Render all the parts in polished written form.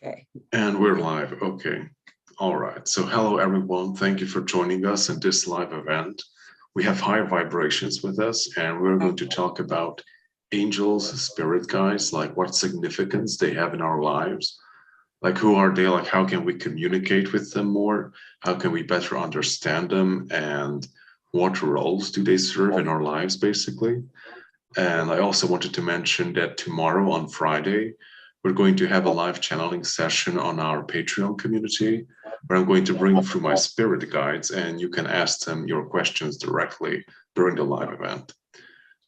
Okay. And we're live. Okay. All right. So hello, everyone. Thank you for joining us in this live event. We have high vibrations with us, and we're going to talk about angels, spirit guides, like what significance they have in our lives. Like, who are they? Like, how can we communicate with them more? How can we better understand them? And what roles do they serve in our lives, basically? And I also wanted to mention that tomorrow on Friday, we're going to have a live channeling session on our Patreon community where I'm going to bring through my spirit guides and you can ask them your questions directly during the live event.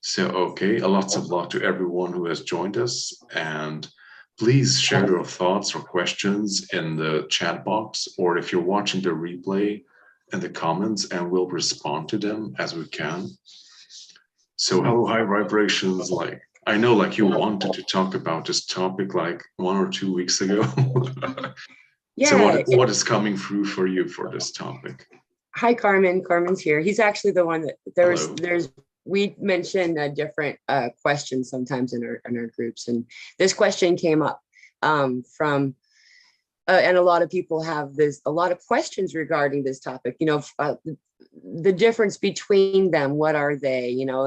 So, okay, lots of luck to everyone who has joined us. And please share your thoughts or questions in the chat box, or if you're watching the replay, in the comments, and we'll respond to them as we can. So hello, high vibrations. Like, I know like you wanted to talk about this topic like 1 or 2 weeks ago. Yeah. So what is coming through for you for this topic? Hi, Carmen. Carmen's here. He's actually the one that we mentioned a different questions sometimes in our groups, and this question came up from and a lot of people have a lot of questions regarding this topic. You know, the difference between them. What are they? You know,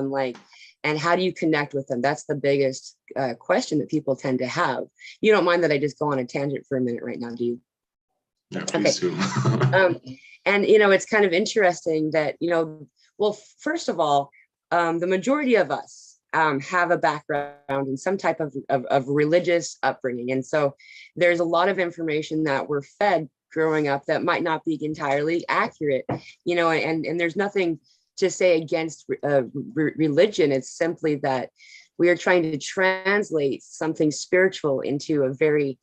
and how do you connect with them? That's the biggest question that people tend to have. You don't mind that I just go on a tangent for a minute right now, do you? Yeah, please do. And you know, it's kind of interesting that, you know, well, first of all, the majority of us have a background in some type of religious upbringing. And so there's a lot of information that we're fed growing up that might not be entirely accurate, you know, and there's nothing to say against religion. It's simply that we are trying to translate something spiritual into a very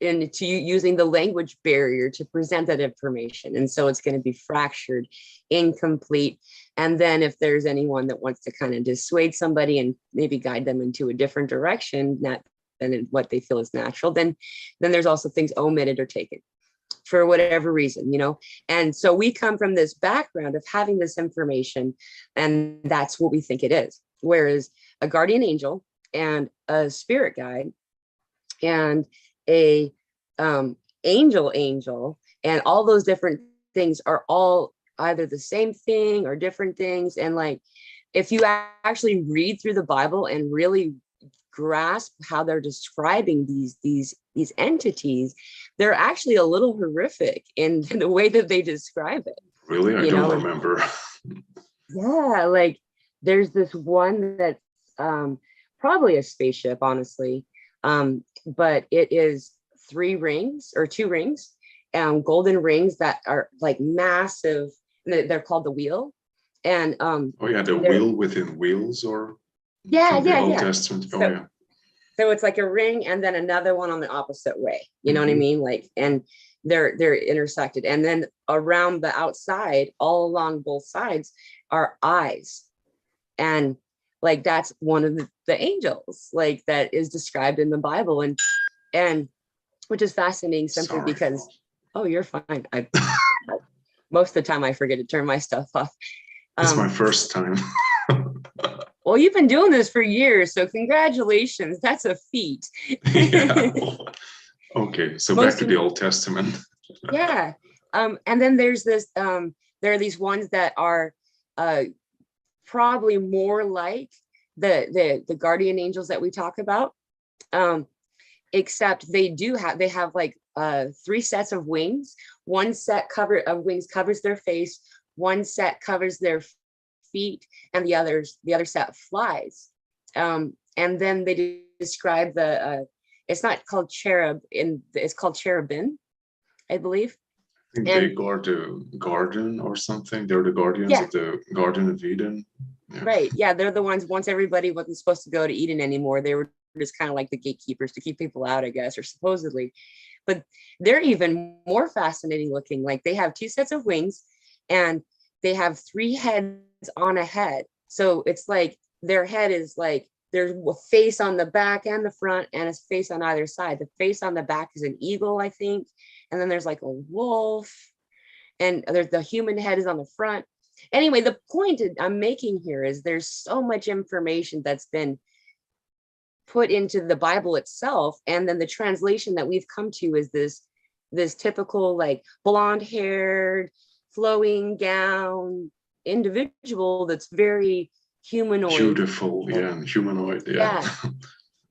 into using the language barrier to present that information. And so it's going to be fractured, incomplete. And then if there's anyone that wants to kind of dissuade somebody and maybe guide them into a different direction, than what they feel is natural, then there's also things omitted or taken for whatever reason, you know. And so we come from this background of having this information, and that's what we think it is. Whereas a guardian angel and a spirit guide and a angel and all those different things are all either the same thing or different things. And like, if you actually read through the Bible and really grasp how they're describing these entities, they're actually a little horrific in the way that they describe it. Really? I don't remember. Yeah, like there's this one that's probably a spaceship, honestly. But it is 3 rings or 2 rings, golden rings that are like massive. They're called the wheel. And oh yeah, the wheel within wheels, or Old Testament. So it's like a ring and then another one on the opposite way. You know what I mean? Like, and they're intersected. And then around the outside, all along both sides, are eyes. And like that's one of the angels, like that is described in the Bible, and which is fascinating simply because, oh, you're fine. Most of the time I forget to turn my stuff off. It's my first time. Well, you've been doing this for years, so congratulations. That's a feat. Yeah. Okay, so back to the Old Testament. Yeah. And then there's this, there are these ones that are probably more like the guardian angels that we talk about, except they have like 3 sets of wings. One set of wings covers their face, one set covers their feet, and the other set flies. And then they describe it's not called cherub, it's called cherubim, I believe. I think they guard the garden or something. They're the guardians of the Garden of Eden. Yeah. Right. Yeah, they're the ones, once everybody wasn't supposed to go to Eden anymore, they were just kind of like the gatekeepers to keep people out, I guess, or supposedly. But they're even more fascinating looking. Like they have 2 sets of wings and they have 3 heads on a head. So it's like their head is like there's a face on the back and the front and a face on either side. The face on the back is an eagle, I think. And then there's like a wolf, and there's the human head is on the front. Anyway, the point I'm making here is there's so much information that's been put into the Bible itself. And then the translation that we've come to is this typical like blonde haired, flowing gown individual that's very humanoid. Beautiful, yeah, humanoid, yeah.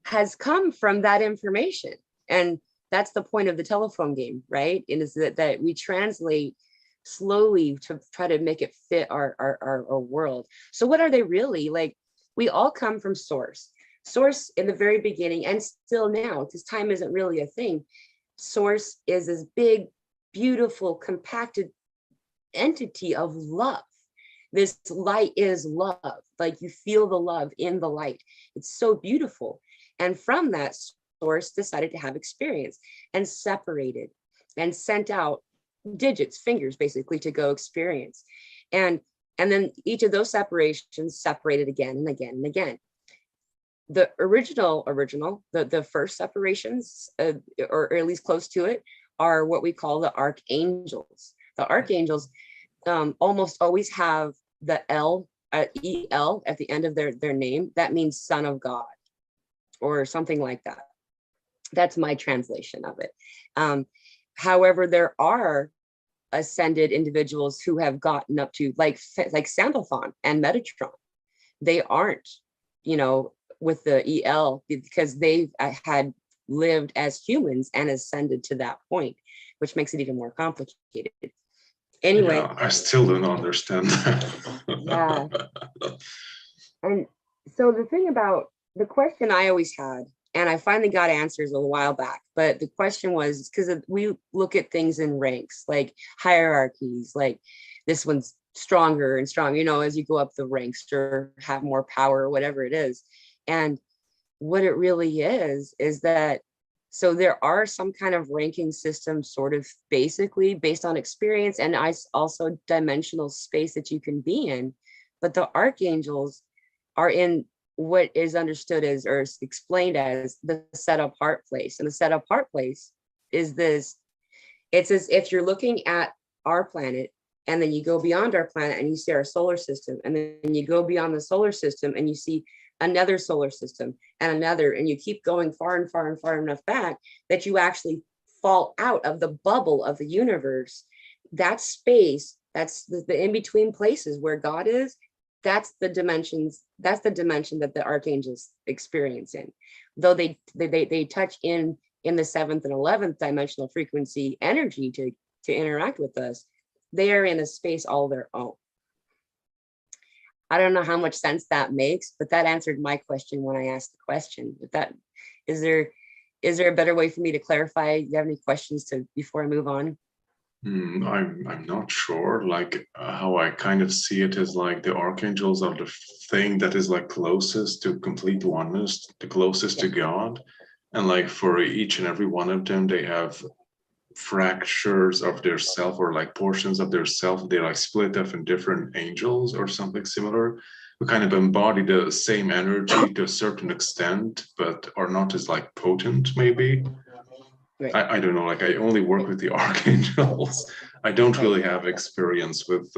Has come from that information. And that's the point of the telephone game, right? And is that we translate slowly to try to make it fit our world. So what are they really? Like, we all come from source in the very beginning, and still now, because time isn't really a thing. Source is this big, beautiful, compacted entity of love. This light is love. Like, you feel the love in the light. It's so beautiful. And from that, source decided to have experience and separated and sent out digits, fingers, basically, to go experience. And then each of those separations separated again and again and again. The original, the first separations, or at least close to it, are what we call the archangels. The archangels almost always have the EL at the end of their name. That means son of God or something like that. That's my translation of it. However, there are ascended individuals who have gotten up to like Sandalphon and Metatron. They aren't, with the EL, because they've had lived as humans and ascended to that point, which makes it even more complicated. Anyway, yeah, I still don't understand that. Yeah. And so the thing about the question I always had, and I finally got answers a while back, but the question was, because we look at things in ranks, like hierarchies, like this one's stronger and strong, as you go up the ranks or have more power or whatever it is. And what it really is that, so there are some kind of ranking system, sort of basically based on experience, and also dimensional space that you can be in. But the archangels are in what is understood as, or explained as, the set apart place. And the set apart place is this. It's as if you're looking at our planet, and then you go beyond our planet and you see our solar system, and then you go beyond the solar system and you see another solar system and another, and you keep going far and far and far enough back that you actually fall out of the bubble of the universe. That space, that's the in-between places where God is. That's the dimension that the archangels experience in. Though they touch in the 7th and 11th dimensional frequency energy to interact with us, they are in a space all their own. I don't know how much sense that makes, but that answered my question when I asked the question. But that is there a better way for me to clarify? Do you have any questions before I move on? I'm not sure. Like, how I kind of see it is like the archangels are the thing that is like closest to complete oneness, the closest to God. And like for each and every one of them, they have fractures of their self, or like portions of their self. They like split up in different angels or something similar, who kind of embody the same energy to a certain extent, but are not as like potent, maybe. Right. I don't know, like I only work with the archangels. I don't really have experience with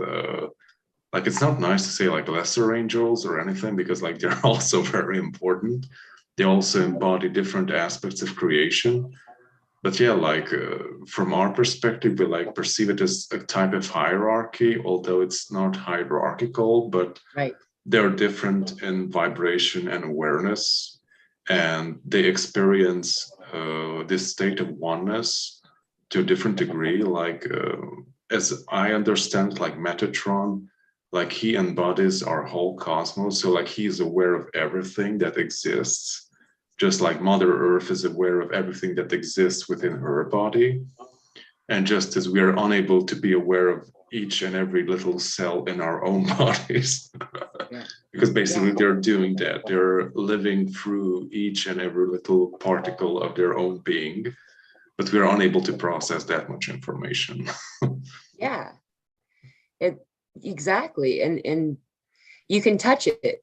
like, it's not nice to say like lesser angels or anything, because like they're also very important. They also embody different aspects of creation. But yeah, like from our perspective, we like perceive it as a type of hierarchy, although it's not hierarchical, but they're different in vibration and awareness, and they experience this state of oneness to a different degree. Like as I understand, like Metatron, like he embodies our whole cosmos. So like he is aware of everything that exists, just like Mother Earth is aware of everything that exists within her body. And just as we are unable to be aware of each and every little cell in our own bodies, because basically they're doing that. They're living through each and every little particle of their own being, but we're unable to process that much information. Yeah, exactly. And you can touch it.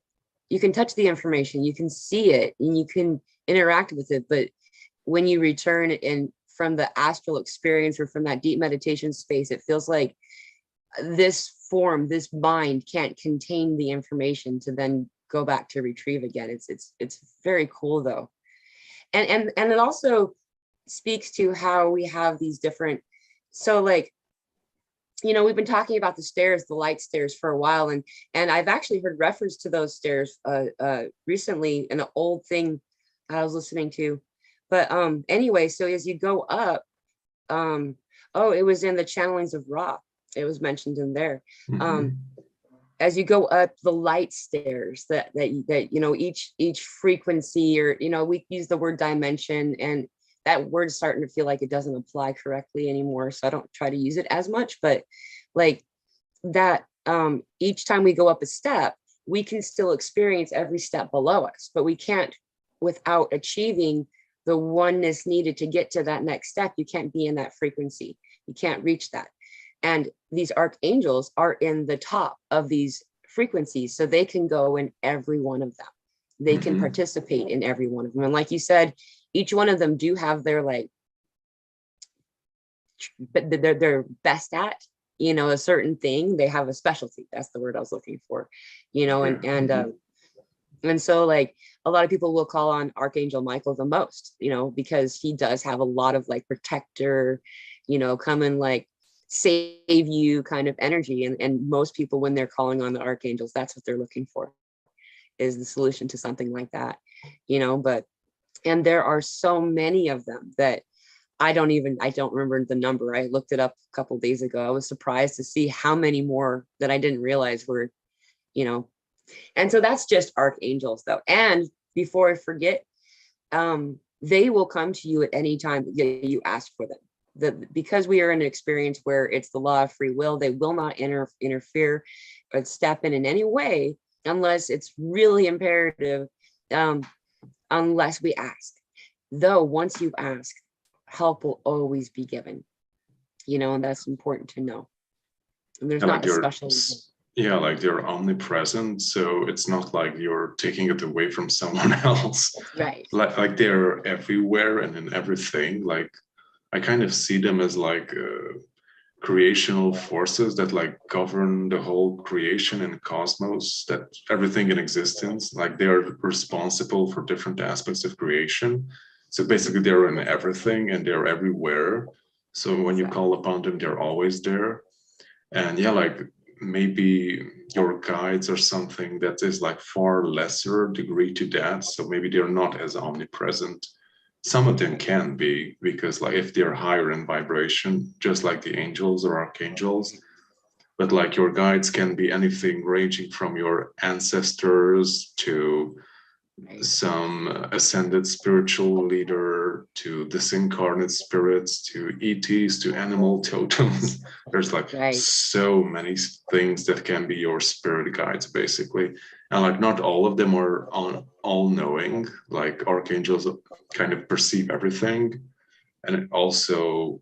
You can touch the information, you can see it, and you can interact with it. But when you return from the astral experience or from that deep meditation space, it feels like this form, this mind can't contain the information to then go back to retrieve again. It's very cool though. And it also speaks to how we have these different, so like, we've been talking about the stairs, the light stairs for a while, and I've actually heard reference to those stairs recently in an old thing I was listening to. But anyway, so as you go up, it was in the channelings of Ra. It was mentioned in there. As you go up the light stairs, that each frequency, or we use the word dimension, and that word's starting to feel like it doesn't apply correctly anymore, so I don't try to use it as much. But like that, each time we go up a step, we can still experience every step below us, but we can't without achieving the oneness needed to get to that next step. You can't be in that frequency, you can't reach that. And these archangels are in the top of these frequencies, so they can go in every one of them. They can participate in every one of them. And like you said, each one of them do have their but they're best at, a certain thing. They have a specialty. That's the word I was looking for, and so like a lot of people will call on Archangel Michael the most, because he does have a lot of like protector, come and like save you kind of energy. And most people, when they're calling on the archangels, that's what they're looking for, is the solution to something like that, and there are so many of them that I don't remember the number. I looked it up a couple of days ago. I was surprised to see how many more that I didn't realize were, and so that's just archangels though. And before I forget, they will come to you at any time that you ask for them. Because we are in an experience where it's the law of free will, they will not interfere or step in any way unless it's really imperative, unless we ask. Though once you ask, help will always be given, and that's important to know. And there's not a special. Yeah, like they're omnipresent, so it's not like you're taking it away from someone else. Right. Like they're everywhere and in everything. Like I kind of see them as like creational forces that like govern the whole creation and cosmos, that everything in existence, like they're responsible for different aspects of creation. So basically they're in everything and they're everywhere. So when you call upon them, they're always there. And yeah, like maybe your guides or something that is like far lesser degree to that. So maybe they're not as omnipresent. Some of them can be, because like if they're higher in vibration, just like the angels or archangels, but like your guides can be anything ranging from your ancestors to some ascended spiritual leader to disincarnate spirits to ETs to animal totems. There's like so many things that can be your spirit guides basically. And like not all of them are all knowing. Like archangels kind of perceive everything, and also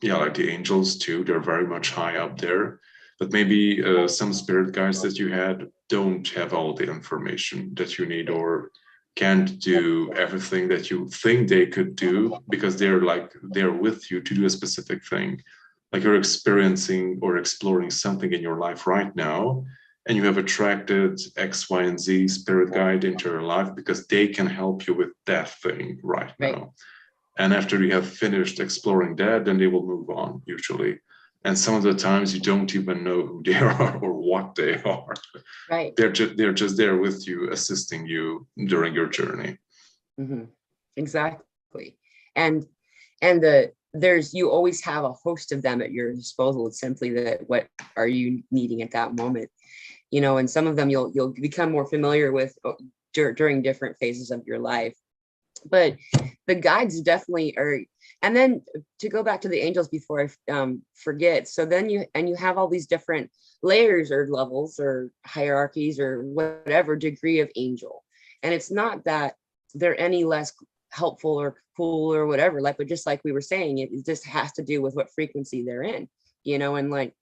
like the angels too, they're very much high up there. But maybe some spirit guides that you had don't have all the information that you need, or can't do everything that you think they could do, because they're with you to do a specific thing. Like you're experiencing or exploring something in your life right now, and you have attracted X, Y, and Z spirit guide into your life because they can help you with that thing right now. And after you have finished exploring that, then they will move on usually. And some of the times you don't even know who they are or what they are. Right. They're just there with you, assisting you during your journey. Mm-hmm. Exactly. And you always have a host of them at your disposal. It's simply that what are you needing at that moment, and some of them you'll become more familiar with during different phases of your life. But the guides definitely are. And then to go back to the angels before I forget, so then you have all these different layers or levels or hierarchies or whatever degree of angel. And it's not that they're any less helpful or cool or whatever, but just like we were saying, it just has to do with what frequency they're in, and like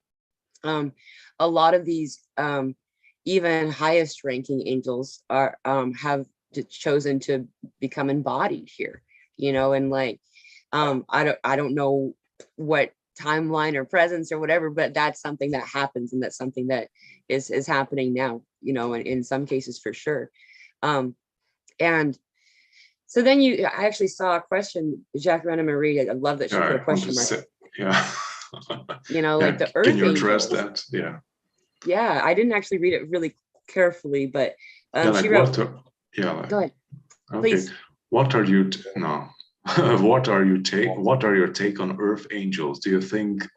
a lot of these even highest ranking angels are have chosen to become embodied here, and like I don't know what timeline or presence or whatever, but that's something that happens, and that's something that is happening now, you know, in some cases for sure. And so then I actually saw a question, Jacqueline Marie. I love that she put a question mark. Yeah. You know, like the earth Can you address angels. that? Yeah, I didn't actually read it really carefully, but Like she wrote. like, Go ahead, okay. please. What are you no? What are your take on earth angels? Do you think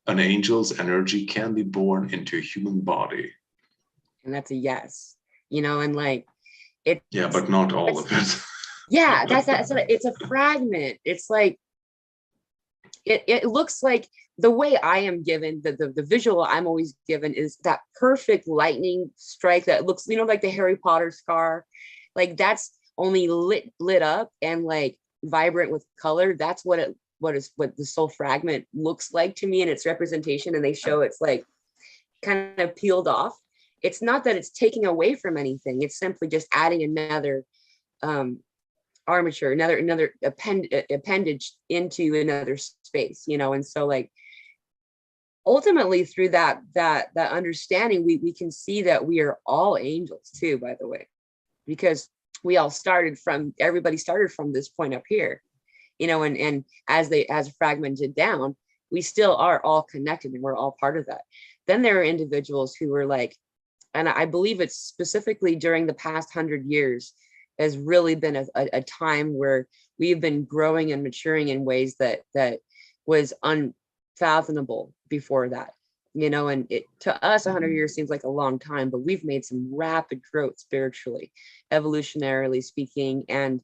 an angel's energy can be born into a human body? And that's a yes. You know, and like it. Yeah, but not all of it. Yeah, it's a fragment. It's like it looks like the way I am given, the visual I'm always given is that perfect lightning strike that looks, you know, like the Harry Potter scar. Like that's only lit up and like vibrant with color. That's what the soul fragment looks like to me in its representation. And they show it's like kind of peeled off. It's not that it's taking away from anything. It's simply just adding another armature, another appendage into another space, you know. And so like ultimately through that understanding, we can see that we are all angels too, by the way, because everybody started from this point up here, you know, and as fragmented down, we still are all connected and we're all part of that. Then there are individuals who were like, and I believe it's specifically during the past 100 years has really been a time where we've been growing and maturing in ways that was unfathomable before that, you know. And it, to us, 100 years seems like a long time, but we've made some rapid growth spiritually, evolutionarily speaking. And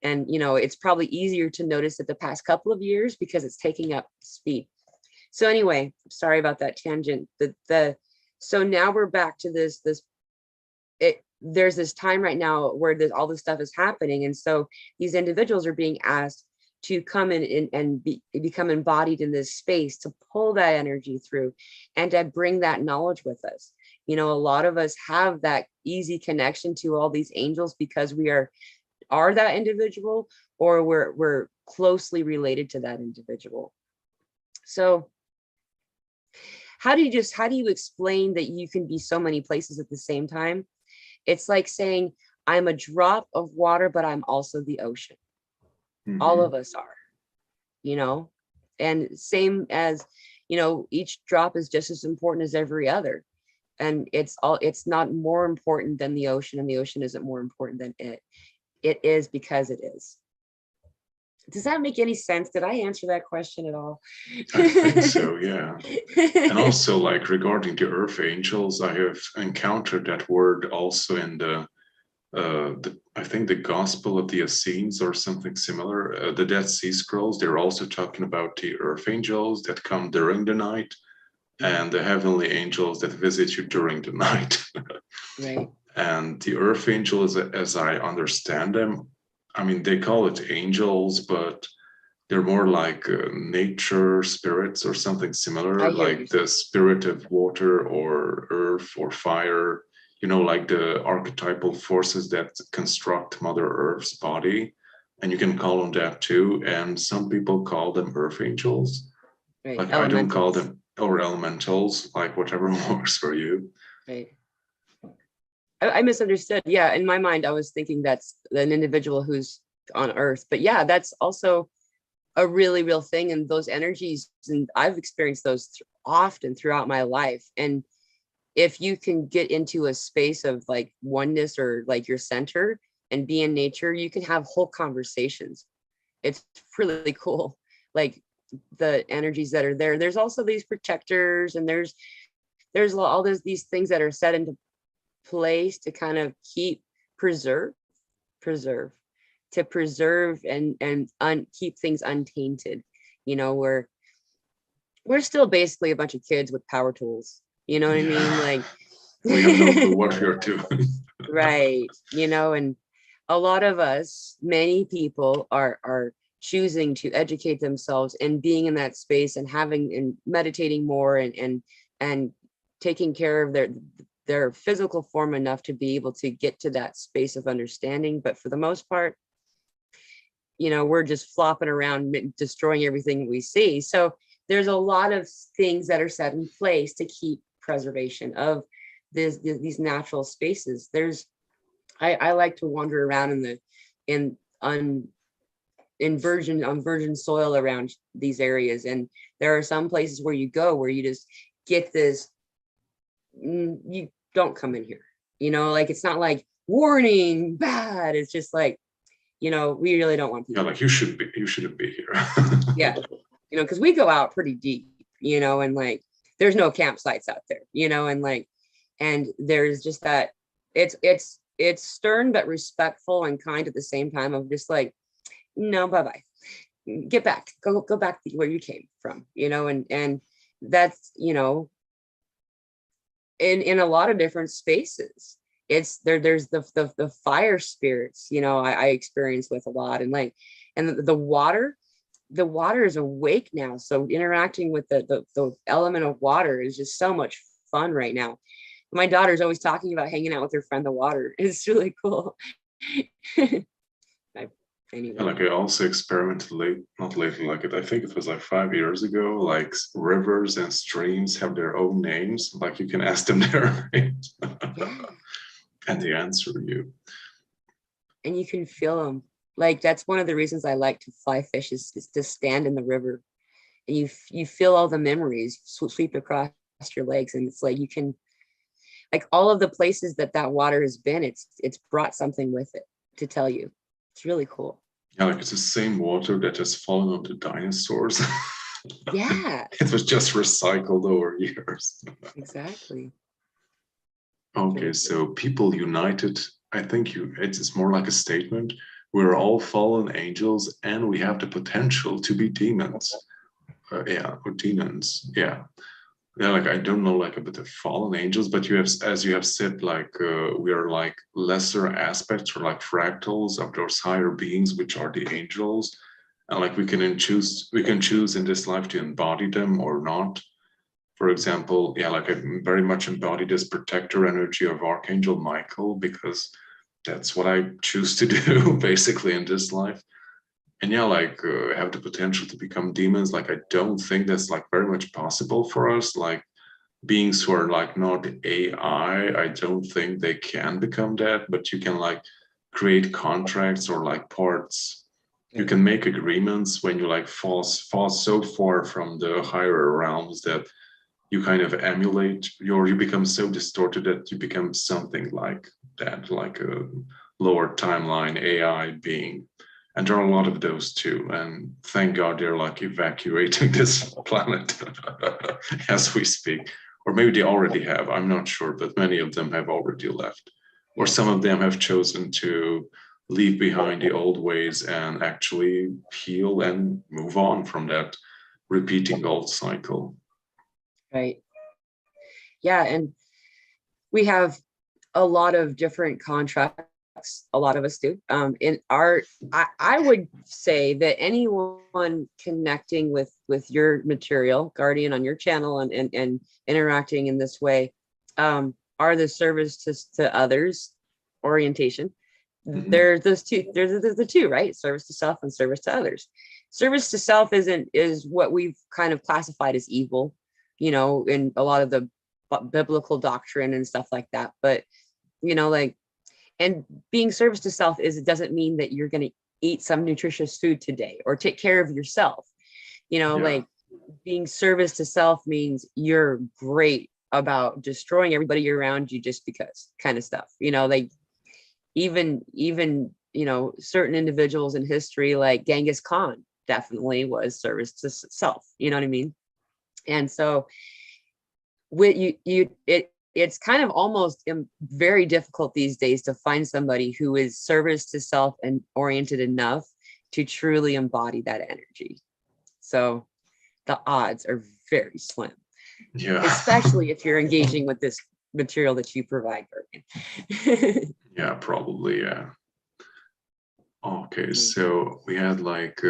you know, it's probably easier to notice it the past couple of years because it's taking up speed. So anyway, sorry about that tangent. So now we're back to there's this time right now where all this stuff is happening. And so these individuals are being asked to come in and become embodied in this space, to pull that energy through and to bring that knowledge with us. You know, a lot of us have that easy connection to all these angels because we are that individual, or we're closely related to that individual. So how do you explain that you can be so many places at the same time? It's like saying, I'm a drop of water, but I'm also the ocean. Mm-hmm. All of us are, you know, and same as, you know, each drop is just as important as every other. And it's not more important than the ocean, and the ocean isn't more important than it. It is because it is. Does that make any sense? Did I answer that question at all? I think so, yeah. And also, like, regarding the earth angels, I have encountered that word also in the I think the Gospel of the Essenes or something similar. The Dead Sea Scrolls, they're also talking about the earth angels that come during the night and the heavenly angels that visit you during the night. Right. And the earth angels, as I understand them, I mean, they call it angels, but they're more like nature spirits or something similar, like the spirit of water or earth or fire, you know, like the archetypal forces that construct Mother Earth's body. And you can call them that too. And some people call them earth angels. Right. Like I don't call them, or elementals, like whatever works for you. Right. I misunderstood. Yeah, in my mind, I was thinking that's an individual who's on Earth. But yeah, that's also a really real thing. And those energies, and I've experienced those often throughout my life. And if you can get into a space of like oneness or like your center and be in nature, you can have whole conversations. It's really cool. Like the energies that are there. There's also these protectors, and there's all these things that are set into place to kind of preserve and keep things untainted. You know, we're still basically a bunch of kids with power tools, you know what I mean? Like we have no clue what we're doing. Right. You know, and a lot of us, many people are choosing to educate themselves and being in that space and having and meditating more and taking care of their physical form enough to be able to get to that space of understanding. But for the most part, you know, we're just flopping around, destroying everything we see. So there's a lot of things that are set in place to keep preservation of these natural spaces. I like to wander around in virgin soil around these areas, and there are some places where you go where you just get this, you don't come in here, like it's not like warning bad, it's just like, we really don't want people. Yeah, like you shouldn't be here. Yeah, because we go out pretty deep, and like there's no campsites out there, and there's just that, it's stern but respectful and kind at the same time, of just like, no, bye-bye, get back, go back where you came from, and that's, in a lot of different spaces. It's there's the fire spirits, I experience with a lot, and like, and the water is awake now, so interacting with the element of water is just so much fun right now. My daughter's always talking about hanging out with her friend the water. It's really cool. Anyway. Like I also experimented not lately, like I think it was like 5 years ago, like rivers and streams have their own names. Like you can ask them their names and they answer you. And you can feel them. Like that's one of the reasons I like to fly fish is to stand in the river, and you feel all the memories sweep across your legs, and it's like you can, like all of the places that water has been, it's brought something with it to tell you. It's really cool. Yeah, like it's the same water that has fallen on the dinosaurs. Yeah. It was just recycled over years. Exactly. Okay, so people united, I think it's more like a statement. We're all fallen angels and we have the potential to be demons. Or demons. Yeah. Yeah, like I don't know like about the fallen angels, but you have, as you have said, like we are like lesser aspects or like fractals of those higher beings, which are the angels, and like we can choose in this life to embody them or not. For example, yeah, like I very much embody this protector energy of Archangel Michael, because that's what I choose to do basically in this life. And yeah, like have the potential to become demons. Like I don't think that's like very much possible for us. Like beings who are like not AI, I don't think they can become that. But you can like create contracts or like parts. You can make agreements when you like fall so far from the higher realms that you kind of emulate, or you become so distorted that you become something like that, like a lower timeline AI being. And there are a lot of those too. And thank God they're like evacuating this planet as we speak. Or maybe they already have, I'm not sure, but many of them have already left. Or some of them have chosen to leave behind the old ways and actually heal and move on from that repeating old cycle. Right. Yeah. And we have a lot of different contracts. A lot of us do. In art, I would say that anyone connecting with your material, Guardian, on your channel and interacting in this way, are the service to others orientation. Mm-hmm. There's those two. There's the two, right? Service to self and service to others. Service to self is what we've kind of classified as evil, in a lot of the biblical doctrine and stuff like that. But like. And being service to self it doesn't mean that you're going to eat some nutritious food today or take care of yourself. Like being service to self means you're great about destroying everybody around you just because kind of stuff. Like even certain individuals in history like Genghis Khan definitely was service to self. You know what I mean? And so it's kind of almost very difficult these days to find somebody who is service to self and oriented enough to truly embody that energy. So the odds are very slim. Yeah. Especially if you're engaging with this material that you provide, Guardian. Yeah, probably, yeah. Okay, so we had like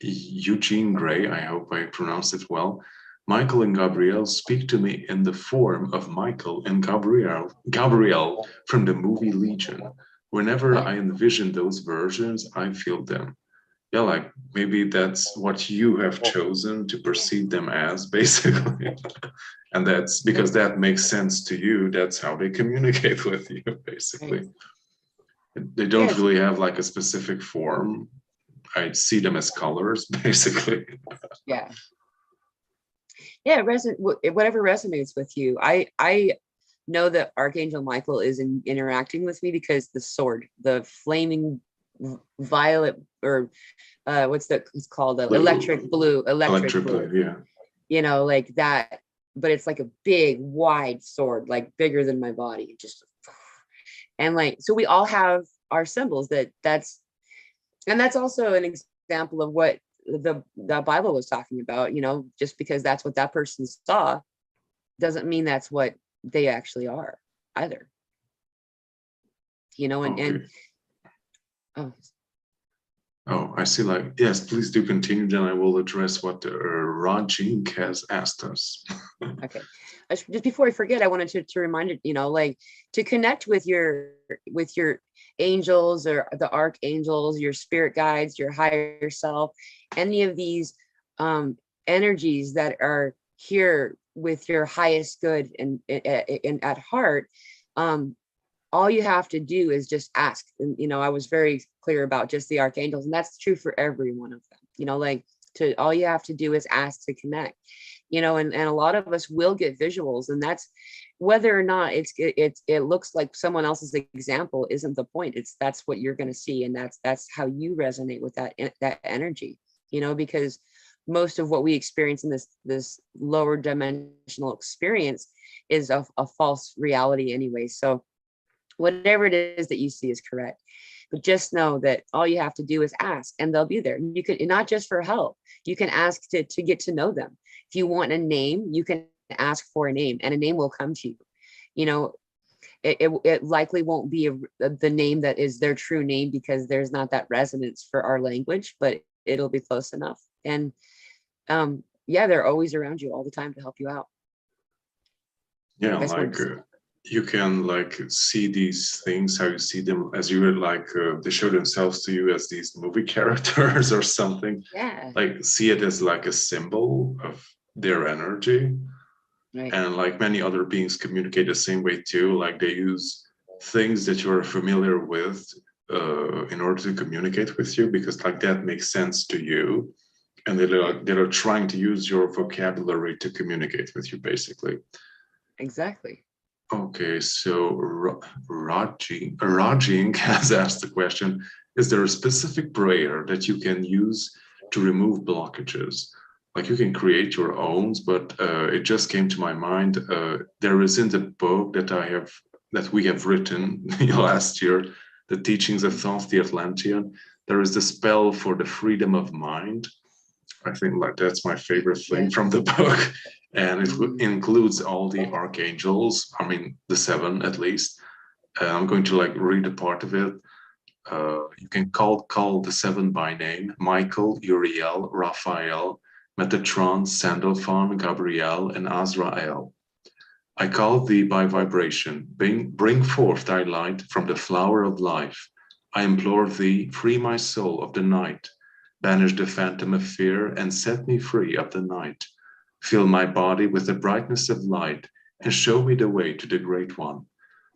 Eugene Gray, I hope I pronounced it well. Michael and Gabrielle speak to me in the form of Michael and Gabrielle from the movie Legion. Whenever I envision those versions, I feel them. yeah, like maybe that's what you have chosen to perceive them as, basically. And that's because that makes sense to you. That's how they communicate with you, Right. basically. They don't Yes. really have like a specific form. I see them as colors, basically. Yeah. Yeah. Whatever resonates with you. I know that Archangel Michael is interacting with me because the sword, the flaming violet, or what's that? It's called electric blue. Electric Electric blue. blue, yeah. Like that. But it's like a big, wide sword, like bigger than my body. Just and like so, we all have our symbols. That's also an example of what the Bible was talking about. Just because that's what that person saw doesn't mean that's what they actually are either. And Okay. oh, Oh, I see. Like, yes, please do continue. Then I will address what Rajink has asked us. okay. Just before I forget, I wanted to remind it, like to connect with your angels or the archangels, your spirit guides, your higher self, any of these energies that are here with your highest good and at heart. All you have to do is just ask. And I was very clear about just the archangels, and that's true for every one of them. Like to all you have to do is ask to connect. And a lot of us will get visuals, and that's whether or not it looks like someone else's example isn't the point. That's what you're going to see, and that's how you resonate with that energy. Because most of what we experience in this lower dimensional experience is a false reality anyway. So whatever it is that you see is correct. But just know that all you have to do is ask, and they'll be there. You can, not just for help, you can ask to get to know them. If you want a name, you can ask for a name, and a name will come to you. It likely won't be the name that is their true name, because there's not that resonance for our language, but it'll be close enough. And yeah, they're always around you all the time to help you out. Yeah, That's like one. you can like see these things, how you see them, as you would like they show themselves to you as these movie characters or something. Yeah. Like see it as like a symbol of their energy. Right. And like many other beings communicate the same way too. Like they use things that you're familiar with in order to communicate with you, because like that makes sense to you. And they're trying to use your vocabulary to communicate with you, basically. Exactly. Okay, so Rajing has asked the question, is there a specific prayer that you can use to remove blockages? Like you can create your own, but it just came to my mind. There is in the book that we have written last year, The Teachings of Thoth, the Atlantean, there is the spell for the freedom of mind. I think like that's my favorite thing Yeah. from the book. And it includes all the archangels, I mean, the 7 at least. I'm going to like read a part of it. You can call the 7 by name: Michael, Uriel, Raphael, Metatron, Sandalphon, Gabriel, and Azrael. I call thee by vibration. Bring forth thy light from the flower of life. I implore thee, free my soul of the night. Banish the phantom of fear and set me free of the night. Fill my body with the brightness of light and show me the way to the Great One.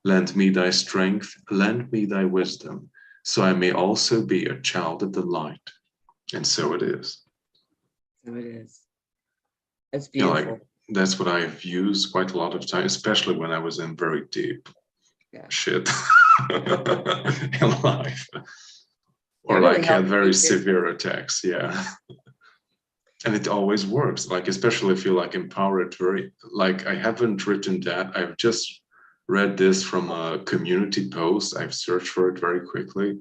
Lend me thy strength, lend me thy wisdom, so I may also be a child of the light. And so it is. So it is. It's Yeah, beautiful. like that's what I've used quite a lot of time, especially when I was in very deep shit in life. Or It really like had helped very me too. severe attacks, yeah. And it always works, like especially if you like empower it very, like I haven't written that, I've just read this from a community post. I've searched for it very quickly,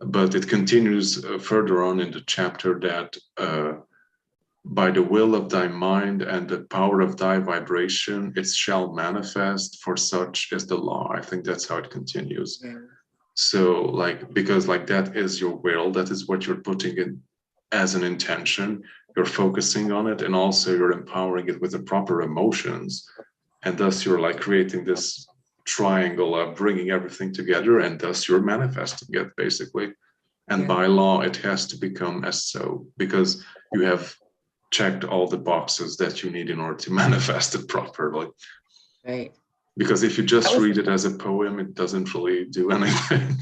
but it continues further on in the chapter that by the will of thy mind and the power of thy vibration it shall manifest, for such is the law. I think that's how it continues. Yeah. So like, because like that is your will, that is what you're putting in as an intention, you're focusing on it, and also you're empowering it with the proper emotions, and thus you're like creating this triangle of bringing everything together, and thus you're manifesting it basically. And by law, it has to become as so, because you have checked all the boxes that you need in order to manifest it properly. Right. Because if you just read it as a poem, it doesn't really do anything.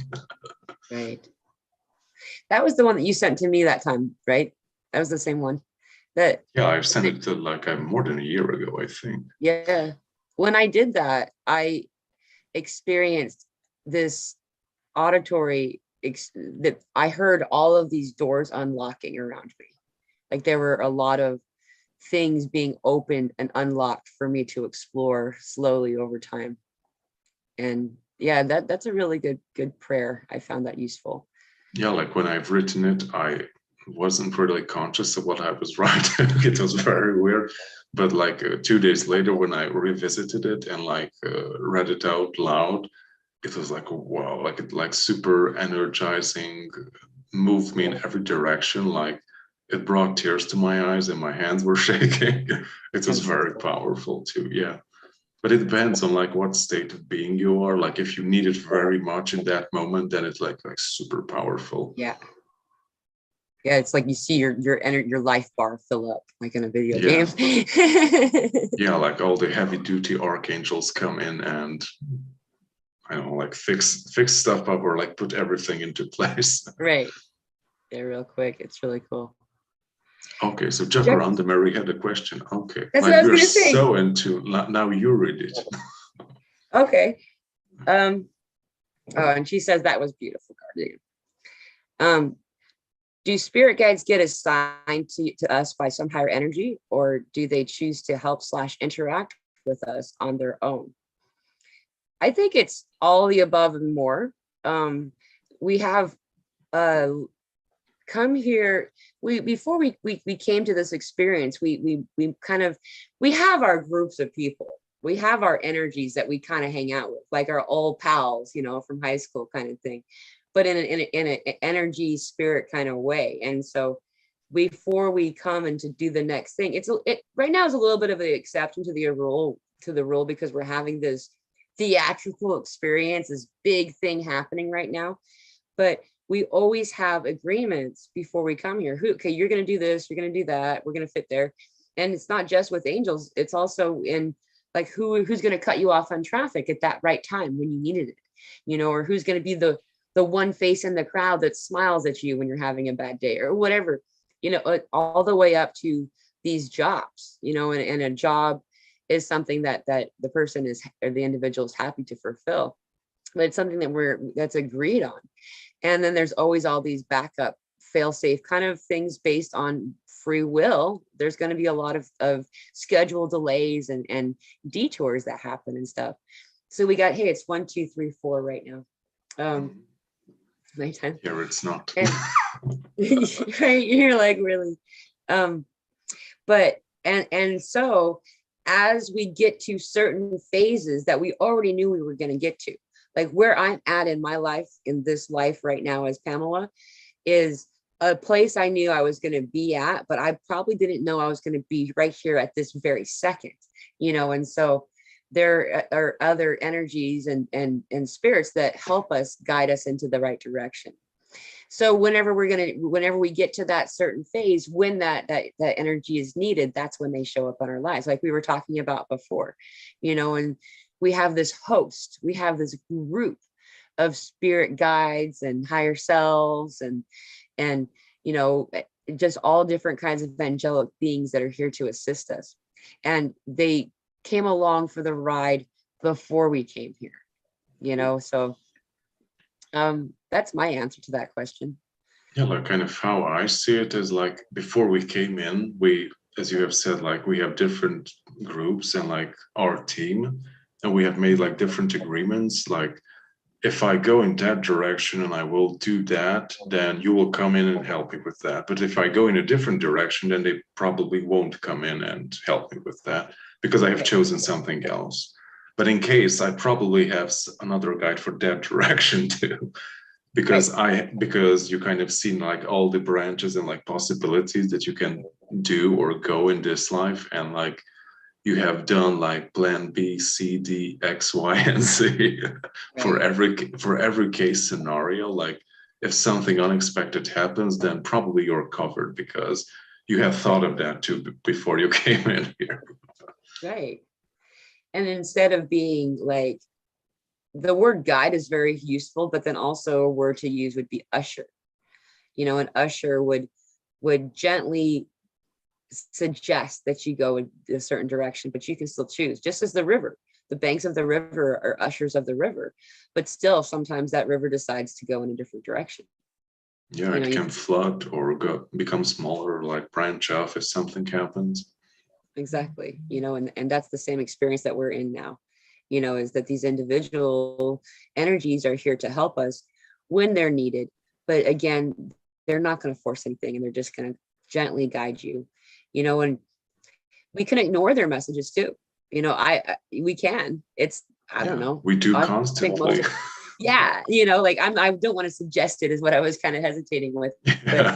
Right. That was the one that you sent to me that time, right? That was the same one. That yeah, I've sent it to like more than a year ago, I think. Yeah. When I did that, I experienced this auditory that I heard all of these doors unlocking around me. Like there were a lot of things being opened and unlocked for me to explore slowly over time. And yeah, that's a really good prayer. I found that useful. Yeah, like when I've written it, I wasn't really conscious of what I was writing. It was very weird. But like 2 days later, when I revisited it and like read it out loud, it was like, wow, like it like super energizing, moved me in every direction. Like it brought tears to my eyes and my hands were shaking. It was very powerful too. Yeah. But it depends on like what state of being you are. Like if you need it very much in that moment, then it's like super powerful. Yeah. Yeah, it's like you see your life bar fill up like in a video game. Yeah, like all the heavy duty archangels come in and I don't know, like fix stuff up or like put everything into place. Right. Yeah, real quick. It's really cool. Okay, so Jacaranda Mary had a question. Okay, that's like what I was we're gonna say. so into now you read it. Okay. Oh, and she says that was beautiful, Guardian. Do spirit guides get assigned to us by some higher energy, or do they choose to help / interact with us on their own? I think it's all the above and more. We have come here. Before we came to this experience, we have our groups of people. We have our energies that we kind of hang out with, like our old pals, from high school kind of thing, but in an energy spirit kind of way. And so before we come and to do the next thing, it right now is a little bit of an exception to the rule because we're having this theatrical experience, this big thing happening right now. But we always have agreements before we come here. Okay, you're going to do this, you're going to do that, we're going to fit there. And it's not just with angels, it's also in like who's going to cut you off on traffic at that right time when you needed it, or who's going to be the one face in the crowd that smiles at you when you're having a bad day or whatever, all the way up to these jobs, and a job is something that the person is, or the individual is happy to fulfill, but it's something that's agreed on. And then there's always all these backup fail-safe kind of things based on free will. There's going to be a lot of schedule delays and detours that happen and stuff. So we got, hey, it's 1, 2, 3, 4 right now. Nighttime. Here it's not. Right, you're like, really. But so as we get to certain phases that we already knew we were going to get to, like where I'm at in my life, in this life right now as Pamela, is a place I knew I was going to be at, but I probably didn't know I was going to be right here at this very second, and so there are other energies and spirits that help us guide us into the right direction. So whenever we get to that certain phase, when that energy is needed, that's when they show up on our lives, like we were talking about before, and we have this host, we have this group of spirit guides and higher selves and just all different kinds of angelic beings that are here to assist us. And they came along for the ride before we came here, so that's my answer to that question. Yeah, like kind of how I see it is like before we came in, we, as you have said, like we have different groups and like our team, and we have made like different agreements. Like if I go in that direction and I will do that, then you will come in and help me with that. But if I go in a different direction, then they probably won't come in and help me with that because I have chosen something else. But in case, I probably have another guide for that direction too. Because you kind of seen like all the branches and like possibilities that you can do or go in this life, and like you have done like plan B, C, D, X, Y, and Z for every case scenario. Like if something unexpected happens, then probably you're covered because you have thought of that too before you came in here. Right. And instead of being like, the word guide is very useful, but then also a word to use would be usher. An usher would gently suggest that you go in a certain direction, but you can still choose, just as the river. The banks of the river are ushers of the river, but still sometimes that river decides to go in a different direction. Yeah, it can flood or become smaller, like branch off if something happens. Exactly. And that's the same experience that we're in now, is that these individual energies are here to help us when they're needed. But again, they're not going to force anything, and they're just going to gently guide you, and we can ignore their messages too. We can. I don't know. We do I constantly. Yeah. I don't want to suggest it, is what I was kind of hesitating with. But,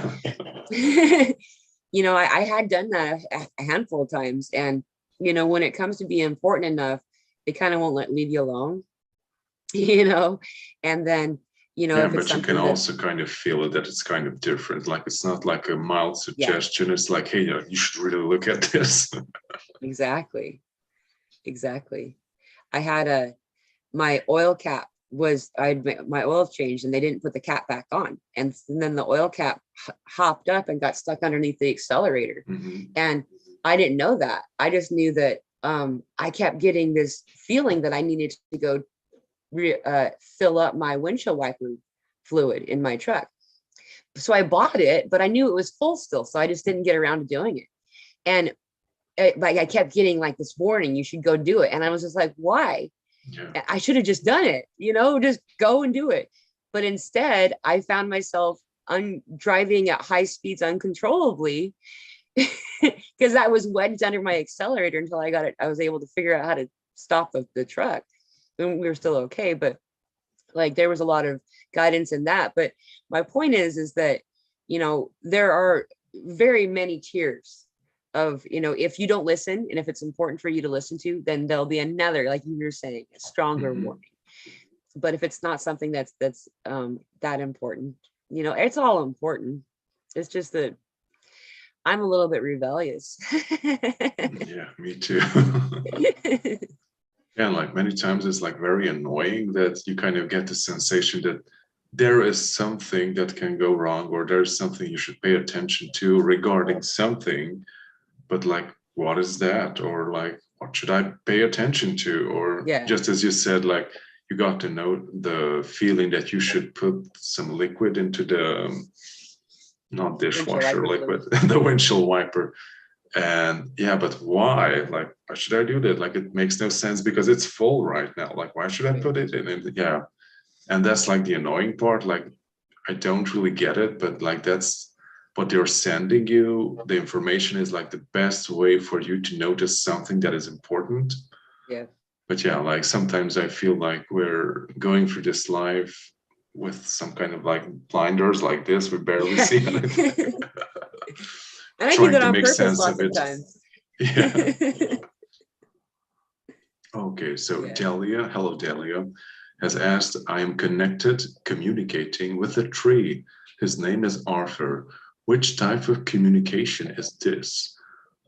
I had done that a handful of times. And, when it comes to being important enough, they kind of won't leave you alone, and then, if it's but you can also kind of feel it, that it's kind of different. Like, it's not like a mild suggestion. Yeah. It's like, hey, you should really look at this. Exactly. I had my oil cap my oil changed, and they didn't put the cap back on. And then the oil cap hopped up and got stuck underneath the accelerator. Mm-hmm. And I didn't know that. I just knew that I kept getting this feeling that I needed to go fill up my windshield wiper fluid in my truck. So I bought it, but I knew it was full still. So I just didn't get around to doing it. And I kept getting like this warning, you should go do it. And I was just like, why? Yeah. I should have just done it, just go and do it. But instead, I found myself driving at high speeds uncontrollably because I was wedged under my accelerator until I was able to figure out how to stop the truck. And we were still okay, but like there was a lot of guidance in that. But my point is that, there are very many tiers of, if you don't listen, and if it's important for you to listen to, then there'll be another, like you were saying, a stronger warning. But if it's not something that's that important, it's all important. It's just that I'm a little bit rebellious. Yeah, me too. Yeah, like many times it's like very annoying that you kind of get the sensation that there is something that can go wrong, or there's something you should pay attention to regarding something. But like, what is that? Or like, what should I pay attention to? Or just as you said, like you got to know the feeling that you should put some liquid into the, not dishwasher liquid, the windshield wiper. And yeah, but why? Like, why should I do that? Like, it makes no sense because it's full right now. Like, why should I put it in? And yeah. And that's like the annoying part. Like, I don't really get it, but like, that's what they're sending you. The information is like the best way for you to notice something that is important. Yeah. But yeah, like sometimes I feel like we're going through this life with some kind of like blinders like this. We barely see anything. And I do that on purpose lots of times. Yeah. Okay, so yeah. Delia, hello Delia, has asked, I am connected, communicating with a tree. His name is Arthur. Which type of communication is this?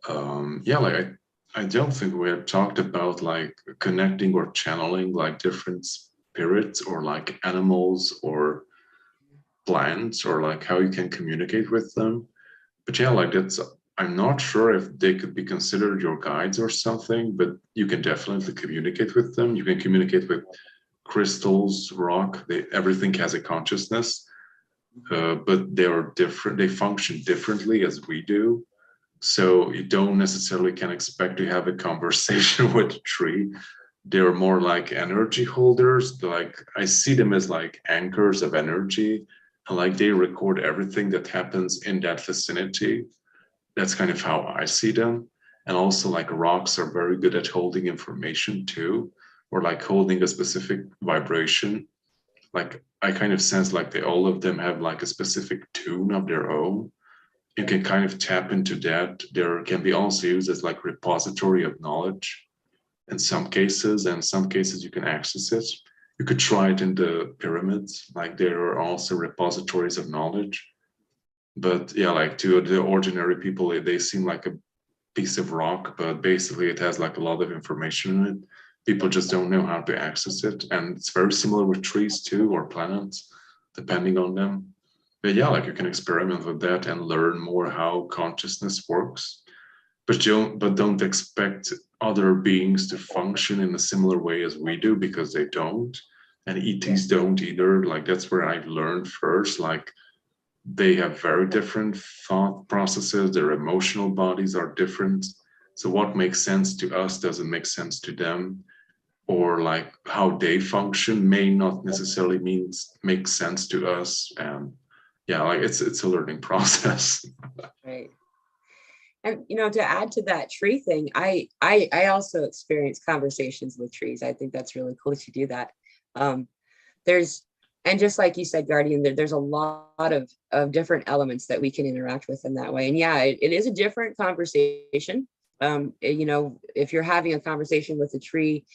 Yeah, like I don't think we have talked about like connecting or channeling like different spirits or like animals or plants or like how you can communicate with them. But yeah, like that's, I'm not sure if they could be considered your guides or something, but you can definitely communicate with them. You can communicate with crystals, rock, everything has a consciousness, but they are different. They function differently as we do. So you don't necessarily can expect to have a conversation with a tree. They're more like energy holders. Like I see them as like anchors of energy, and like they record everything that happens in that vicinity. That's kind of how I see them. And also like rocks are very good at holding information too, or like holding a specific vibration. Like I kind of sense like all of them have like a specific tune of their own. You can kind of tap into that. There can be also used as like repository of knowledge in some cases, and some cases you can access it. You could try it in the pyramids, like there are also repositories of knowledge. But yeah, like to the ordinary people, they seem like a piece of rock, but basically it has like a lot of information in it. People just don't know how to access it. And it's very similar with trees too, or planets, depending on them. But yeah, like you can experiment with that and learn more how consciousness works. But don't expect other beings to function in a similar way as we do, because they don't. And ETs don't either. Like that's where I learned first. Like they have very different thought processes, their emotional bodies are different. So what makes sense to us doesn't make sense to them, or like how they function may not necessarily make sense to us. And yeah, like it's a learning process. Right. And to add to that tree thing, I also experience conversations with trees. I think that's really cool that you do that. There's, and just like you said, Guardian, there's a lot of different elements that we can interact with in that way. And yeah, it is a different conversation. If you're having a conversation with a tree,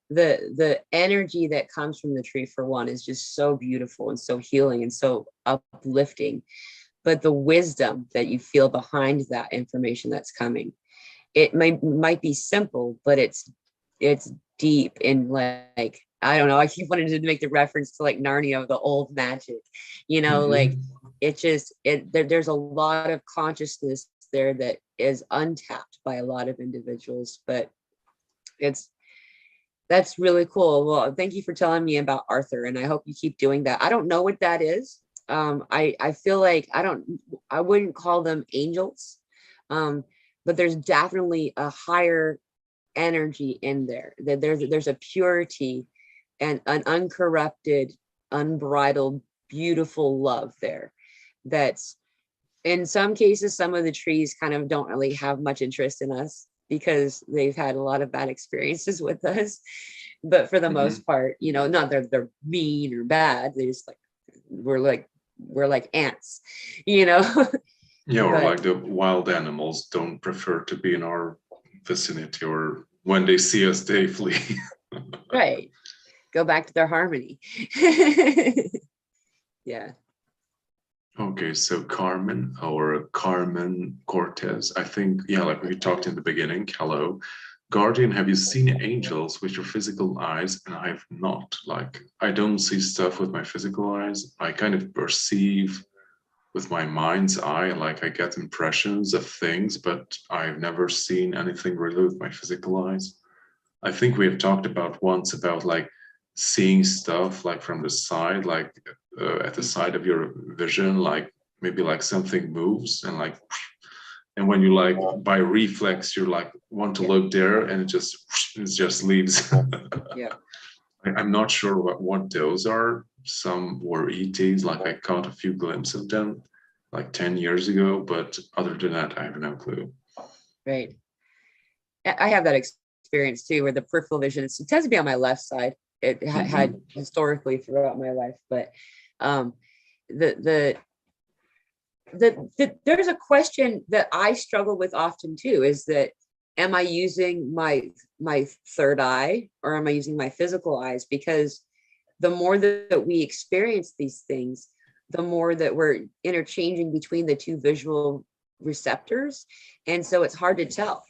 the energy that comes from the tree, for one, is just so beautiful and so healing and so uplifting. But the wisdom that you feel behind that information that's coming, it might be simple, but it's deep in, like, I don't know, I keep wanting to make the reference to like Narnia, the old magic, like there's a lot of consciousness there that is untapped by a lot of individuals. But that's really cool. Well, thank you for telling me about Arthur, and I hope you keep doing that. I don't know what that is. I feel like I wouldn't call them angels, but there's definitely a higher energy in there. That there's a purity and an uncorrupted, unbridled, beautiful love there. That's, in some cases, some of the trees kind of don't really have much interest in us because they've had a lot of bad experiences with us. But for the most part, not that they're mean or bad. They just we're like ants, Yeah, or like the wild animals don't prefer to be in our vicinity, or when they see us, they flee. Right. Go back to their harmony. Yeah. Okay, so Carmen, or Carmen Cortez, I think, yeah, like we talked in the beginning. Hello. Guardian, have you seen angels with your physical eyes? And I have not. Like, I don't see stuff with my physical eyes. I kind of perceive with my mind's eye, like I get impressions of things, but I've never seen anything really with my physical eyes. I think we have talked about once about like seeing stuff like from the side, like at the side of your vision, like maybe like something moves and like, and when you like by reflex, you're like want to look there and it just leaves. Yeah. I'm not sure what those are. Some were ETs, like I caught a few glimpses of them like 10 years ago, but other than that, I have no clue. Right. I have that experience too, where the peripheral vision, it tends to be on my left side. It had historically throughout my life, but there's a question that I struggle with often too, is that, am I using my third eye, or am I using my physical eyes? Because the more that we experience these things, the more that we're interchanging between the two visual receptors. And so it's hard to tell.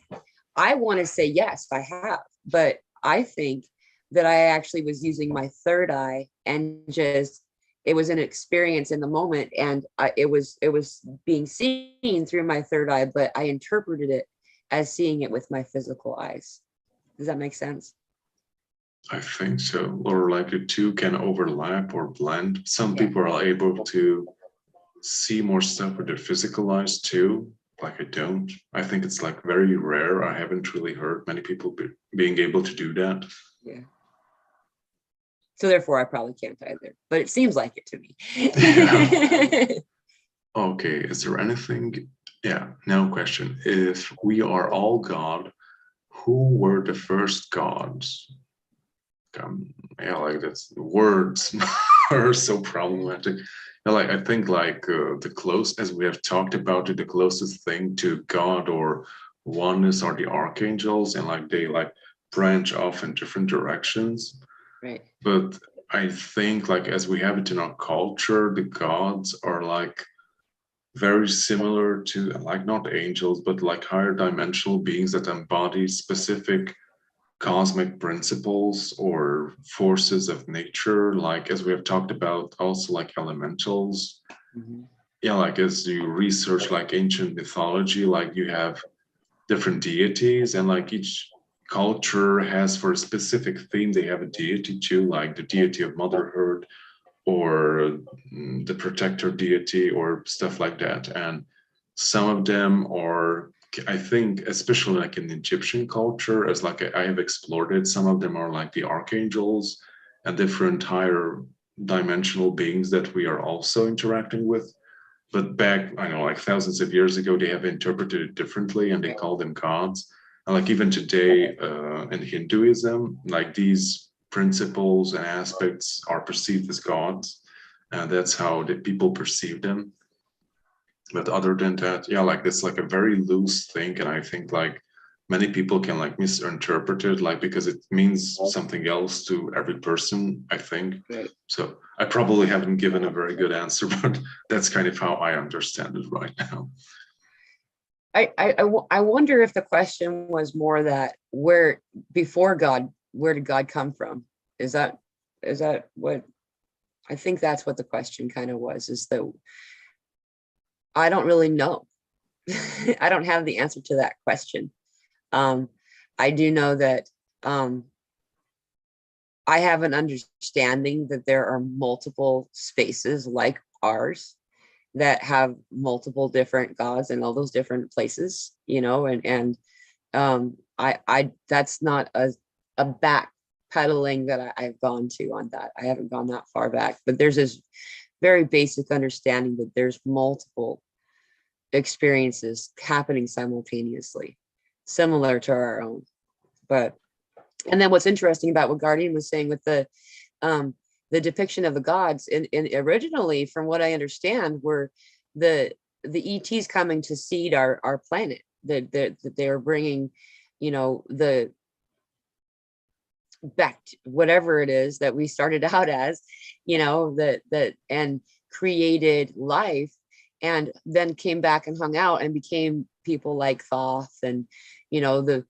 I want to say, yes, I have, but I think that I actually was using my third eye, and just, it was an experience in the moment, and it was being seen through my third eye, but I interpreted it as seeing it with my physical eyes. Does that make sense? I think so. Or like the two can overlap or blend. Some people are able to see more stuff with their physical eyes too. Like I don't. I think it's like very rare. I haven't really heard many people being able to do that. Yeah. So therefore, I probably can't either. But it seems like it to me. Yeah. Okay. Is there anything? Yeah. Now question: if we are all God, who were the first gods? Yeah, like that's words are so problematic. Yeah, like I think like the close, as we have talked about it, the closest thing to God or oneness are the archangels, and like they like branch off in different directions. Right. But I think like as we have it in our culture, the gods are like very similar to like not angels, but like higher dimensional beings that embody specific cosmic principles or forces of nature, like as we have talked about, also like elementals. Mhm. Yeah, like as you research like ancient mythology, like you have different deities, and like each culture has for a specific theme, they have a deity too, like the deity of motherhood or the protector deity or stuff like that. And some of them are, I think, especially like in Egyptian culture, as like I have explored it, some of them are like the archangels and different higher dimensional beings that we are also interacting with. But back, I know, like thousands of years ago, they have interpreted it differently and they call them gods. And like even today in Hinduism, like these principles and aspects are perceived as gods. And that's how the people perceive them. But other than that, yeah, like it's like a very loose thing. And I think like many people can like misinterpret it, like because it means something else to every person, I think. Right. So I probably haven't given a very good answer, but that's kind of how I understand it right now. I wonder if the question was more that where before God, where did God come from? Is that what I think that's what the question kind of was, is that I don't really know. I don't have the answer to that question. I do know that I have an understanding that there are multiple spaces like ours that have multiple different gods in all those different places, and I that's not a backpedaling that I've gone to on that. I haven't gone that far back, but there's this very basic understanding that there's multiple experiences happening simultaneously, similar to our own. But and then what's interesting about what Guardian was saying with the depiction of the gods in originally, from what I understand, were the ETs coming to seed our planet. That they are bringing, the back whatever it is that we started out as, that and created life, and then came back and hung out and became people like Thoth and the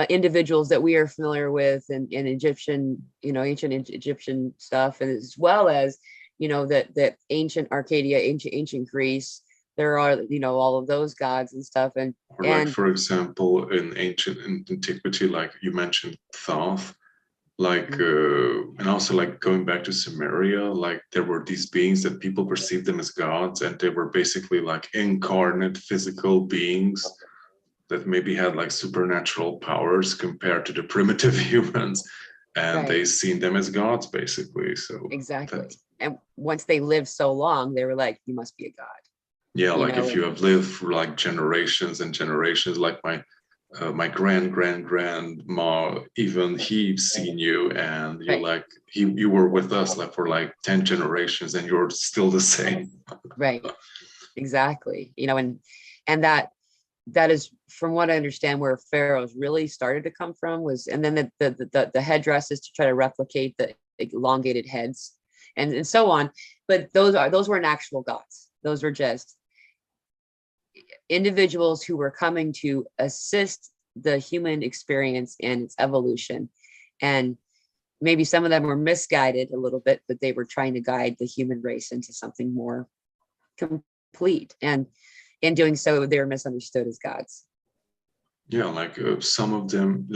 individuals that we are familiar with in Egyptian, ancient Egyptian stuff, and as well as that ancient Arcadia, ancient Greece. There are all of those gods and stuff, and like for example, in ancient antiquity, like you mentioned Thoth, like and also like going back to Sumeria, like there were these beings that people perceived them as gods, and they were basically like incarnate physical beings that maybe had like supernatural powers compared to the primitive humans, and right. they seen them as gods basically. So Exactly. And once they lived so long, they were like, you must be a god. yeah, like if you have lived for like generations and generations, like my grandma, even he seen you, and you're Right. like you were with us like for like 10 generations and you're still the same. Right. Exactly. And that is, from what I understand, where pharaohs really started to come from was, and then the headdresses to try to replicate the elongated heads and so on. But those weren't actual gods. Those were just individuals who were coming to assist the human experience in its evolution. And maybe some of them were misguided a little bit, but they were trying to guide the human race into something more complete. And in doing so, they were misunderstood as gods. Yeah, like some of them,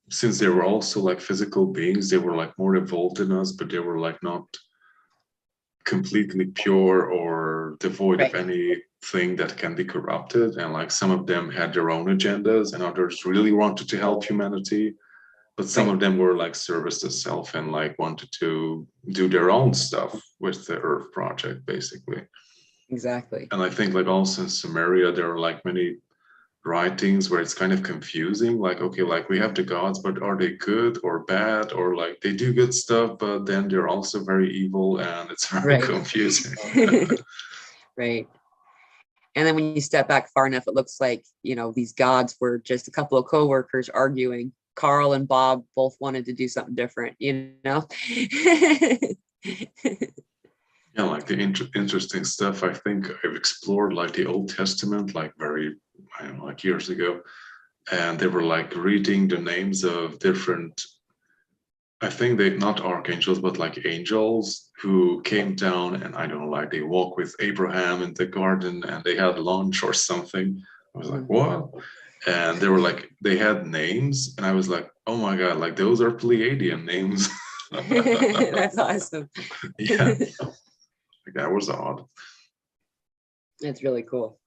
since they were also like physical beings, they were like more evolved than us, but they were like not completely pure or devoid of Right. anything that can be corrupted. And like some of them had their own agendas, and others really wanted to help humanity. But some of them were like service to self and like wanted to do their own stuff with the Earth project, basically. Exactly. And I think like also in Sumeria, there are like many writings where it's kind of confusing, like okay, like we have the gods, but are they good or bad, or like they do good stuff but then they're also very evil, and it's very confusing. Right. And then when you step back far enough, it looks like these gods were just a couple of co-workers arguing Carl and Bob both wanted to do something different, you know? Yeah, like the interesting stuff. I think I've explored like the Old Testament, like I don't know, like years ago. And they were like reading the names of different, I think they not archangels, but like angels who came down and I don't know, like they walk with Abraham in the garden and they had lunch or something. I was like, what? And they were like, they had names. And I was like, oh my God, like those are Pleiadian names. That's awesome. Yeah. That was odd. That's really cool.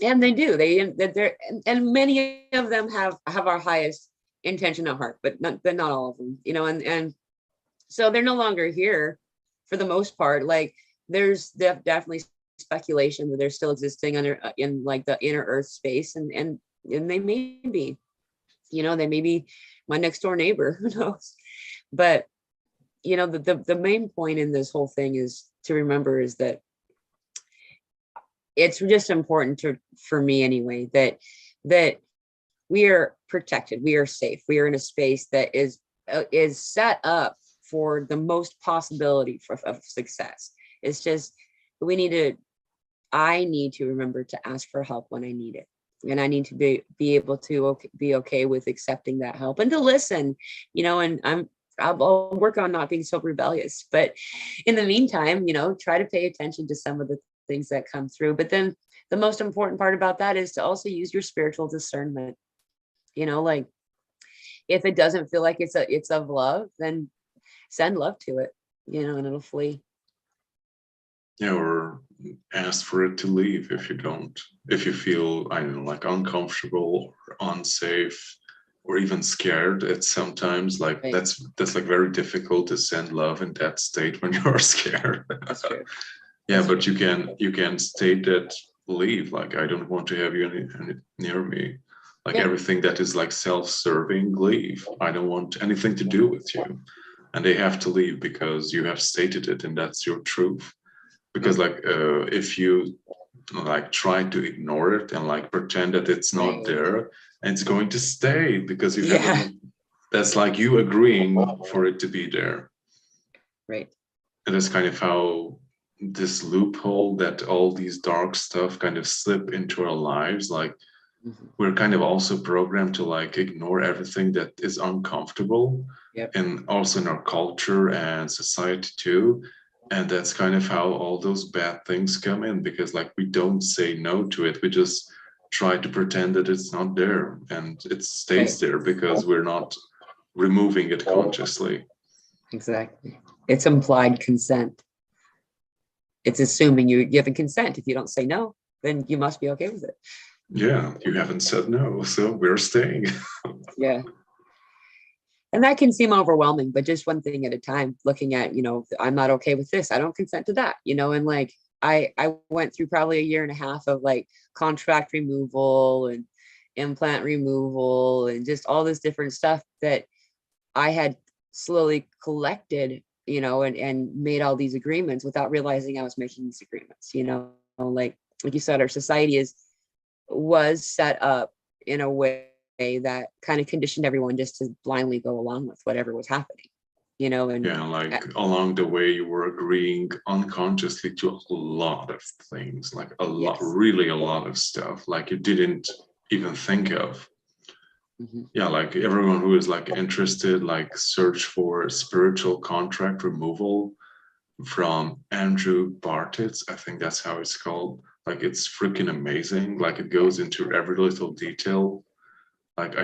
And they do. They're and many of them have our highest intention at heart, but not all of them, you know, and so they're no longer here for the most part. Like there's definitely speculation that they're still existing in like the inner earth space, and they may be, you know, they may be my next door neighbor, who knows. But you know, the main point in this whole thing is to remember is that it's just important for me anyway, that we are protected, we are safe, we are in a space that is set up for the most possibility of success. It's just I need to remember to ask for help when I need it, and I need to be able to be okay with accepting that help and to listen, you know. And I'll work on not being so rebellious, but in the meantime, you know, try to pay attention to some of the things that come through. But then the most important part about that is to also use your spiritual discernment, you know, like if it doesn't feel like it's of love, then send love to it, you know, and it'll flee. Yeah, or ask for it to leave if you feel, I don't know, like uncomfortable or unsafe or even scared. It's sometimes like Right. that's like very difficult to send love in that state when you're scared. That's true. Yeah, That's but true. you can state that, leave, like I don't want to have you any near me. Like Yeah. everything that is like self-serving, leave. I don't want anything to do with you. And they have to leave because you have stated it and that's your truth. Because like if you like try to ignore it and like pretend that it's not Right. there, and it's going to stay because you Yeah. haven't, that's like you agreeing for it to be there. Right. And that's kind of how this loophole that all these dark stuff kind of slip into our lives. Like we're kind of also programmed to like ignore everything that is uncomfortable. Yep. And also in our culture and society too. And that's kind of how all those bad things come in, because like we don't say no to it, we just try to pretend that it's not there, and it stays Right. there because we're not removing it consciously. Exactly. It's implied consent. It's assuming you give a consent. If you don't say no, then you must be okay with it. Yeah, you haven't said no, so we're staying. Yeah. And that can seem overwhelming, but just one thing at a time, looking at, you know, I'm not okay with this, I don't consent to that, you know. And like I went through probably a year and a half of like contract removal and implant removal and just all this different stuff that I had slowly collected, you know, and made all these agreements without realizing I was making these agreements, you know. Like you said, our society was set up in a way that kind of conditioned everyone just to blindly go along with whatever was happening, you know. And Yeah, like along the way you were agreeing unconsciously to a lot of things, like a lot, yes. really a lot of stuff like you didn't even think of. Yeah, like everyone who is like interested, like search for spiritual contract removal from Andrew Bartitz. I think that's how it's called. Like it's freaking amazing. Like it goes into every little detail. Like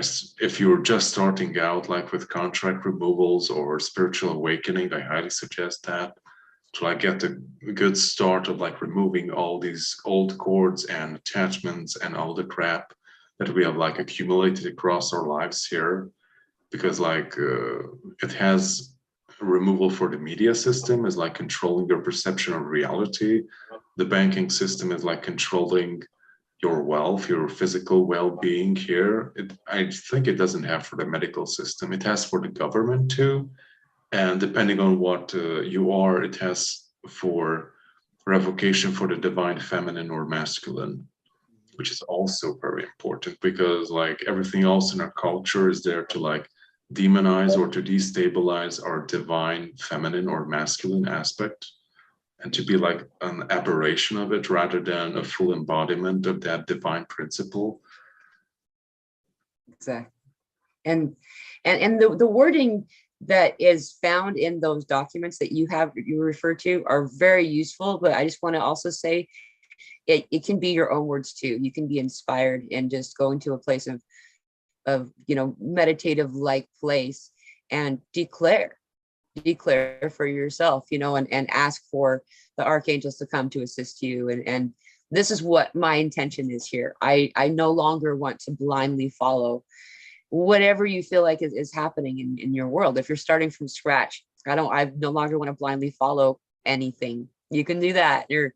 if you're just starting out, like with contract removals or spiritual awakening, I highly suggest that to like get a good start of like removing all these old cords and attachments and all the crap that we have like accumulated across our lives here. Because like it has removal for the media system is like controlling your perception of reality. The banking system is like controlling your wealth, your physical well-being here. I think it doesn't have for the medical system. It has for the government too. And depending on what you are, it has for revocation for the divine feminine or masculine. which is also very important because like everything else in our culture is there to like demonize or to destabilize our divine feminine or masculine aspect and to be like an aberration of it rather than a full embodiment of that divine principle. Exactly. And the wording that is found in those documents that you refer to are very useful, but I just want to also say it can be your own words too. You can be inspired and just go into a place of meditative like place and declare for yourself, and ask for the archangels to come to assist you. And this is what my intention is here. I no longer want to blindly follow whatever you feel like is happening in your world. If you're starting from scratch, I no longer want to blindly follow anything. You can do that, or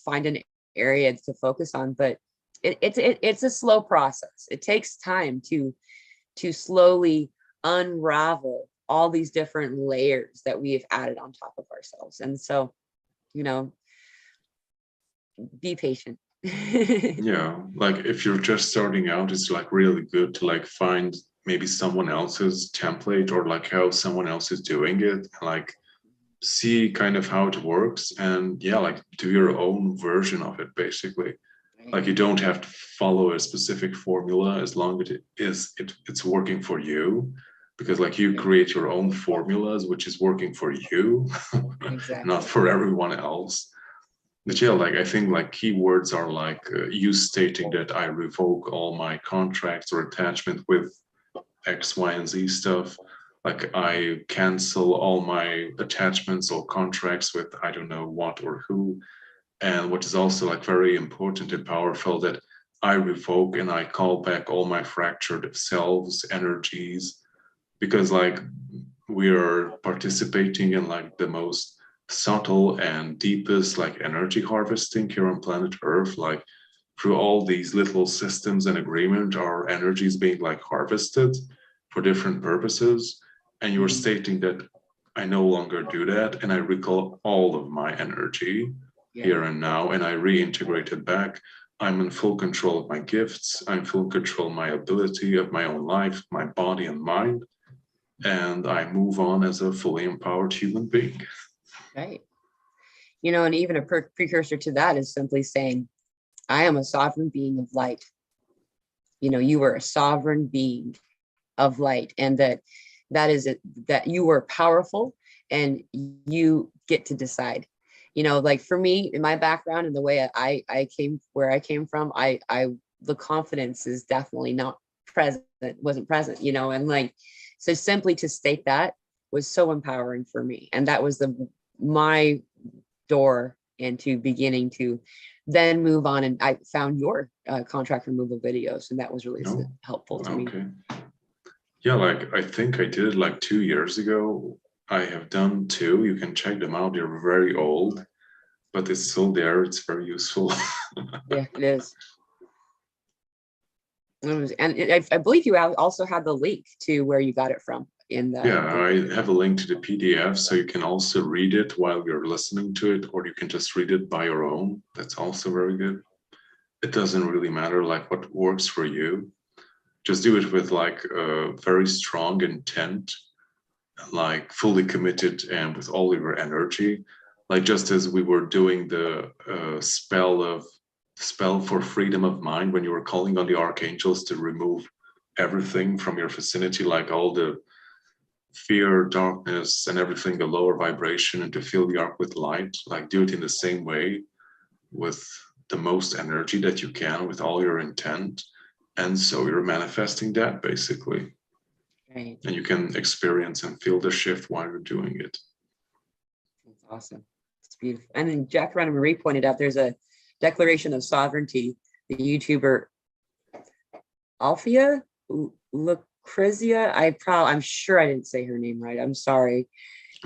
find an area to focus on, but it's a slow process. It takes time to slowly unravel all these different layers that we have added on top of ourselves. And so, be patient. Yeah, like if you're just starting out, it's like really good to like find maybe someone else's template or like how someone else is doing it, and like see kind of how it works, and yeah, like do your own version of it basically. Like you don't have to follow a specific formula as long as it's working for you, because like you create your own formulas which is working for you. Exactly. Not for everyone else. But yeah, like I think like keywords are like you stating that I revoke all my contracts or attachment with X, Y, and Z stuff. Like I cancel all my attachments or contracts with I don't know what or who. And what is also like very important and powerful, that I revoke and I call back all my fractured selves, energies, because like we are participating in like the most subtle and deepest like energy harvesting here on planet Earth. Like through all these little systems and agreement, our energy is being like harvested for different purposes. And you're stating that I no longer do that, and I recall all of my energy here and now, and I reintegrate it back. I'm in full control of my gifts. I'm in full control of my ability of my own life, my body and mind. And I move on as a fully empowered human being. Right. And even a precursor to that is simply saying, I am a sovereign being of light. You are a sovereign being of light, and that is it, that you are powerful and you get to decide. Like for me, in my background and the way I came where I came from, I the confidence is definitely not wasn't present, and like, so simply to state that was so empowering for me. And that was my door into beginning to then move on. And I found your contract removal videos, and that was really helpful to me. Yeah, like I think I did it like 2 years ago. I have done 2. You can check them out. They're very old, but it's still there. It's very useful. Yeah, it is. And I believe you also had the link to where you got it from in the. Yeah, I have a link to the PDF, so you can also read it while you're listening to it, or you can just read it by your own. That's also very good. It doesn't really matter like what works for you. Just do it with like a very strong intent, like fully committed and with all your energy. Like just as we were doing the spell for freedom of mind, when you were calling on the archangels to remove everything from your vicinity, like all the fear, darkness, and everything, the lower vibration, and to fill the arc with light. Like do it in the same way with the most energy that you can, with all your intent. And so you're manifesting that basically. Right. And you can experience and feel the shift while you're doing it. That's awesome. It's beautiful. And then Jack Rana Marie pointed out there's a declaration of sovereignty. The YouTuber Alfia Lucrezia, I'm sure I didn't say her name right. I'm sorry.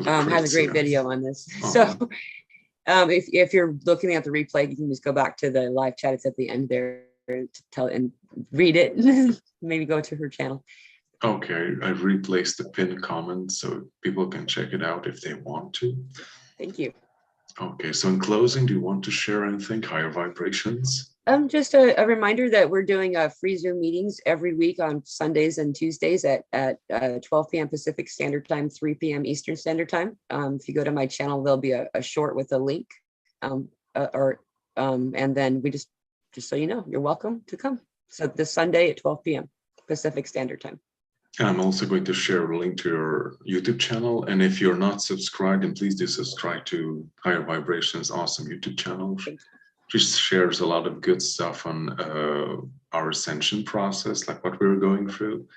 Has a great video on this. So if you're looking at the replay, you can just go back to the live chat. It's at the end there to tell and read it. Maybe go to her channel. Okay, I've replaced the pinned comment so people can check it out if they want to. Thank you. Okay, so in closing, do you want to share anything? Higher vibrations? Just a reminder that we're doing free Zoom meetings every week on Sundays and Tuesdays at 12 p.m. Pacific Standard Time, 3 p.m. Eastern Standard Time. If you go to my channel, there'll be a short with a link, and then we just so you know, you're welcome to come. So this Sunday at 12 p.m. Pacific Standard Time. And I'm also going to share a link to your YouTube channel. And if you're not subscribed, then please do subscribe to Higher Vibrations' awesome YouTube channel. Just shares a lot of good stuff on our ascension process, like what we were going through.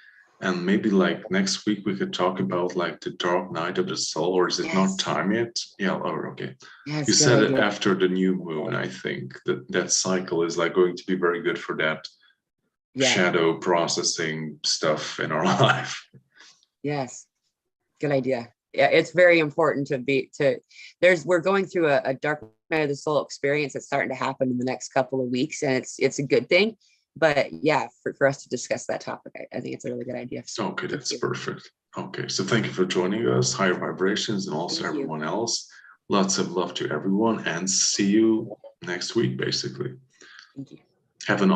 And maybe like next week we could talk about like the dark night of the soul, or is it not time yet? Yeah, okay. Yes, you said it after the new moon. I think that cycle is like going to be very good for that shadow processing stuff in our life. Yes, good idea. Yeah, it's very important we're going through a dark night of the soul experience that's starting to happen in the next couple of weeks, and it's a good thing. But yeah, for us to discuss that topic, I think it's a really good idea. Okay, that's perfect. Okay, so thank you for joining us, Higher Vibrations, and also everyone else. Lots of love to everyone, and see you next week, basically. Thank you. Have an